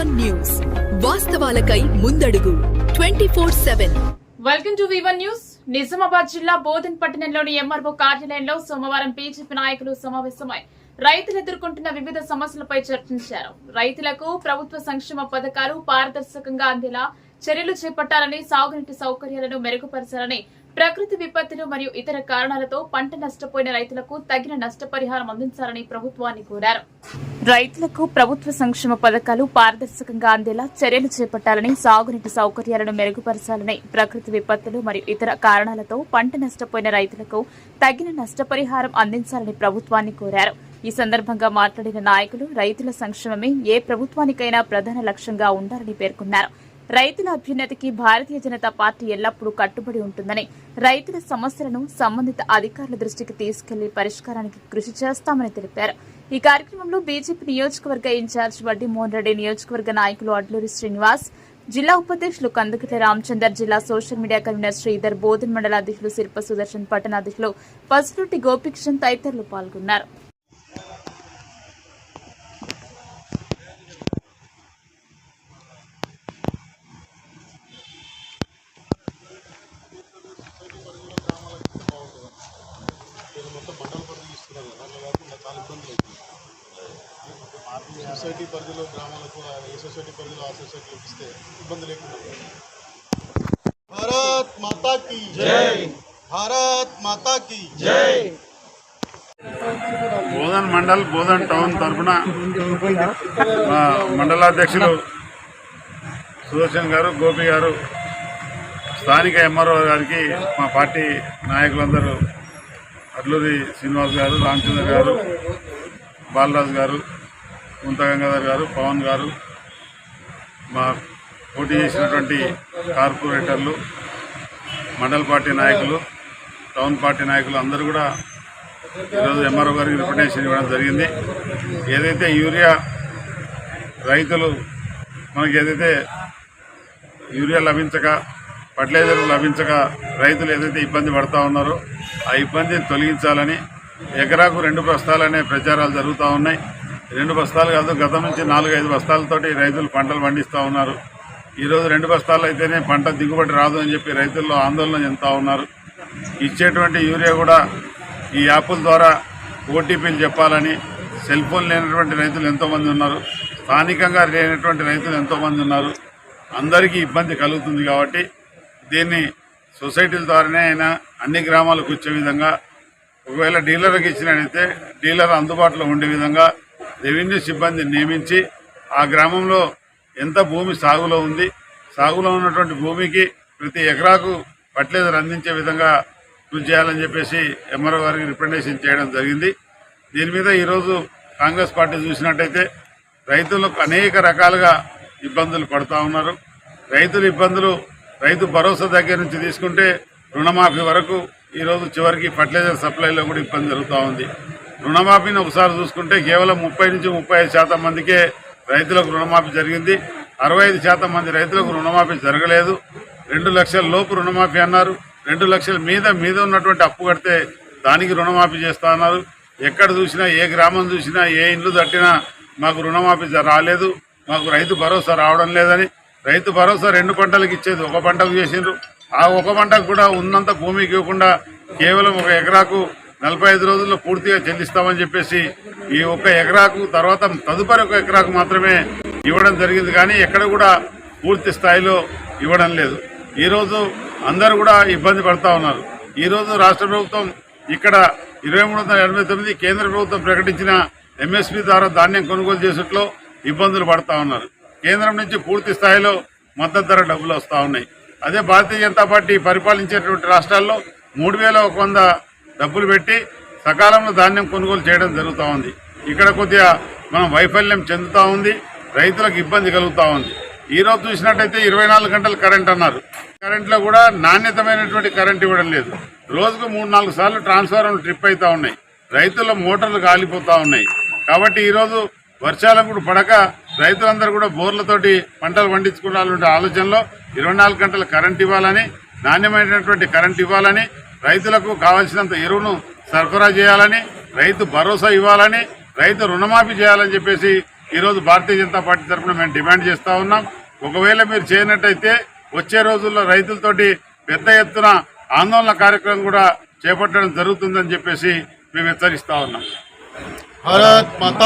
V1 news వాస్తవాలకై ముందడుగు 24/7. Welcome to V1 news. Nizamabad జిల్లా బోధన్ పట్టణంలోని ఎంఆర్ఓ కార్యాలయంలో సోమవారం బీజేపీ నాయకులు సమావేశమై రైతులు ఎదుర్కొంటున్న వివిధ సమస్యలపై చర్చించారు. రైతులకు ప్రభుత్వ సంక్షేమ పథకాలు పారదర్శకంగా అందేలా చర్యలు చేపట్టాలని, సాగునీటి సౌకర్యాలను మెరుగుపరచాలని, ప్రకృతి విపత్తులు మరియు ఇతర కారణాలతో పంట నష్టపోయిన రైతులకు తగిన నష్టపరిహారం అందించాలని ప్రభుత్వాన్ని కోరారు. రైతులకు ప్రభుత్వ సంక్షేమ పథకాలు పారదర్శకంగా అందేలా చర్యలు చేపట్టాలని, సాగునీటి సౌకర్యాలను మెరుగుపరచాలని, ప్రకృతి విపత్తులు మరియు ఇతర కారణాలతో పంట నష్టపోయిన రైతులకు తగిన నష్టపరిహారం అందించాలని ప్రభుత్వాన్ని కోరారు. ఈ సందర్భంగా మాట్లాడిన నాయకులు రైతుల సంక్షేమమే ఏ ప్రభుత్వానికైనా ప్రధాన లక్ష్యంగా ఉండాలని పేర్కొన్నారు. రైతుల అభ్యున్నతికి భారతీయ జనతా పార్టీ ఎల్లప్పుడూ కట్టుబడి ఉంటుందని, రైతుల సమస్యలను సంబంధిత అధికారుల దృష్టికి తీసుకెళ్లి పరిష్కారానికి కృషి చేస్తామని తెలిపారు. ఈ కార్యక్రమంలో బీజేపీ నియోజకవర్గ ఇన్ఛార్జ్ వడ్డీ మోహన్ రెడ్డి, నియోజకవర్గ నాయకులు అడ్లూరి శ్రీనివాస్, జిల్లా ఉపాధ్యక్షులు కందుకట్ల రామచందర్, జిల్లా social media convener Sridhar, Bodhan మండల అధ్యక్షులు శిల్ప సుదర్శన్, పట్టణ అధ్యక్షులు పసులూటి గోపికృష్ణ తదితరులు పాల్గొన్నారు. సొసైటీ పరిధిలో గ్రామాలకు ఏ సొసైటీ పరిధిలో ఆ సొసైటీలకు ఇస్తే ఇబ్బంది లేకుండా. భారత్ మాతా కీ జై, భారత్ మాతా కీ జై. బోధన్ మండల్, బోధన్ టౌన్ తరఫున మండలాధ్యక్షులు సుదర్శన్ గారు, గోపి గారు, స్థానిక ఎంఆర్ఓ గారికి, మా పార్టీ నాయకులందరూ అడ్లూరి శ్రీనివాస్ గారు, రామచంద్ర గారు, బాలరాజు గారు, ముంతగంగాధర్ గారు, పవన్ గారు, మా పోటీ చేసినటువంటి కార్పొరేటర్లు, మండల పార్టీ నాయకులు, టౌన్ పార్టీ నాయకులు అందరూ కూడా ఈరోజు ఎంఆర్ఓ గారికి రిప్రజెంటేషన్ ఇవ్వడం జరిగింది. ఏదైతే యూరియా రైతులు మనకి ఏదైతే యూరియా లభించక, ఫర్టిలైజర్ లభించక రైతులు ఏదైతే ఇబ్బంది పడుతూ ఉన్నారో ఆ ఇబ్బందిని తొలగించాలని ఎకరాకు 2 బస్తాలనే ప్రచారాలు జరుగుతూ ఉన్నాయి. 2 బస్తాలు కాదు, గతం నుంచి 4-5 బస్తాలతోటి రైతులు పంటలు పండిస్తూ ఉన్నారు. ఈరోజు 2 బస్తాలు అయితేనే పంట దిగుబడి రాదు అని చెప్పి రైతుల్లో ఆందోళన చెందుతూ ఉన్నారు. ఇచ్చేటువంటి యూరియా కూడా ఈ యాప్ల ద్వారా ఓటీపీలు చెప్పాలని, సెల్ ఫోన్ లేనటువంటి రైతులు ఎంతోమంది ఉన్నారు, స్థానికంగా లేనటువంటి రైతులు ఎంతోమంది ఉన్నారు. అందరికీ ఇబ్బంది కలుగుతుంది కాబట్టి దీన్ని సొసైటీల ద్వారానే అయినా అన్ని గ్రామాలకు వచ్చే విధంగా, ఒకవేళ డీలర్కి ఇచ్చినట్టయితే డీలర్ అందుబాటులో ఉండే విధంగా రెవెన్యూ సిబ్బందిని నియమించి ఆ గ్రామంలో ఎంత భూమి సాగులో ఉంది, సాగులో ఉన్నటువంటి భూమికి ప్రతి ఎకరాకు ఫర్టిలైజర్ అందించే విధంగా కృషి చేయాలని చెప్పేసి ఎంఆర్ఓ గారికి రిప్రజెంటేషన్ చేయడం జరిగింది. దీని మీద ఈరోజు కాంగ్రెస్ పార్టీ చూసినట్టయితే రైతులకు అనేక రకాలుగా ఇబ్బందులు పడుతూ ఉన్నారు. రైతుల ఇబ్బందులు రైతు భరోసా దగ్గర నుంచి తీసుకుంటే రుణమాఫీ వరకు ఈరోజు చివరికి ఫర్టిలైజర్ సప్లైలో కూడా ఇబ్బంది జరుగుతూ ఉంది. రుణమాఫీని ఒకసారి చూసుకుంటే కేవలం 30 నుంచి 35% మందికే రైతులకు రుణమాఫీ జరిగింది. 65% మంది రైతులకు రుణమాఫీ జరగలేదు. 2 లక్షల లోపు రుణమాఫీ అన్నారు. 2 లక్షల మీద ఉన్నటువంటి అప్పు కడితే దానికి రుణమాఫీ చేస్తా అన్నారు. ఎక్కడ చూసినా, ఏ గ్రామం చూసినా, ఏ ఇండ్లు తట్టినా మాకు రుణమాఫీ రాలేదు, మాకు రైతు భరోసా రావడం లేదని, రైతు భరోసా 2 పంటలకు ఇచ్చేది 1 పంటకు చేసిండ్రు. ఆ 1 పంటకు కూడా ఉన్నంత భూమికి ఇవ్వకుండా కేవలం 1 ఎకరాకు 45 రోజుల్లో పూర్తిగా చెల్లిస్తామని చెప్పేసి ఈ 1 ఎకరాకు తర్వాత తదుపరి 1 ఎకరాకు మాత్రమే ఇవ్వడం జరిగింది. కానీ ఎక్కడ కూడా పూర్తి స్థాయిలో ఇవ్వడం లేదు. ఈరోజు అందరూ కూడా ఇబ్బంది పడుతూ ఉన్నారు. ఈరోజు రాష్ట్ర ప్రభుత్వం ఇక్కడ 2389 కేంద్ర ప్రభుత్వం ప్రకటించిన ఎంఎస్పీ ద్వారా ధాన్యం కొనుగోలు చేసేట్లో ఇబ్బందులు పడుతూ ఉన్నారు. కేంద్రం నుంచి పూర్తి స్థాయిలో మద్దతు ధర డబ్బులు వస్తూ ఉన్నాయి. అదే భారతీయ జనతా పార్టీ పరిపాలించేటువంటి రాష్ట్రాల్లో 3100 డబ్బులు పెట్టి సకాలంలో ధాన్యం కొనుగోలు చేయడం జరుగుతూ ఉంది. ఇక్కడ కొద్దిగా మనం వైఫల్యం చెందుతూ ఉంది, రైతులకు ఇబ్బంది కలుగుతూ ఉంది. ఈరోజు చూసినట్టయితే 24 గంటలు కరెంట్ అన్నారు. కరెంట్లో కూడా నాణ్యతమైనటువంటి కరెంట్ ఇవ్వడం లేదు. రోజుకు 3-4 సార్లు ట్రాన్స్ఫార్మర్లు ట్రిప్ అవుతూ ఉన్నాయి. రైతుల మోటార్లు కాలిపోతూ ఉన్నాయి. కాబట్టి ఈరోజు వర్షాలకు కూడా పడక రైతులందరూ కూడా బోర్లతోటి పంటలు పండించుకోవాలంటే ఆలోచనలో 24 గంటల కరెంట్ ఇవ్వాలని, నాణ్యమైనటువంటి కరెంట్ ఇవ్వాలని, రైతులకు కావాల్సినంత ఎరువును సరఫరా చేయాలని, రైతు భరోసా ఇవ్వాలని, రైతు రుణమాఫీ చేయాలని చెప్పేసి ఈరోజు భారతీయ జనతా పార్టీ తరఫున మేము డిమాండ్ చేస్తూ ఉన్నాం. ఒకవేళ మీరు చేయనట్టయితే వచ్చే రోజుల్లో రైతులతోటి పెద్ద ఎత్తున ఆందోళన కార్యక్రమం కూడా చేపట్టడం జరుగుతుందని చెప్పేసి మేము హెచ్చరిస్తా ఉన్నాం. భారత్ మాతా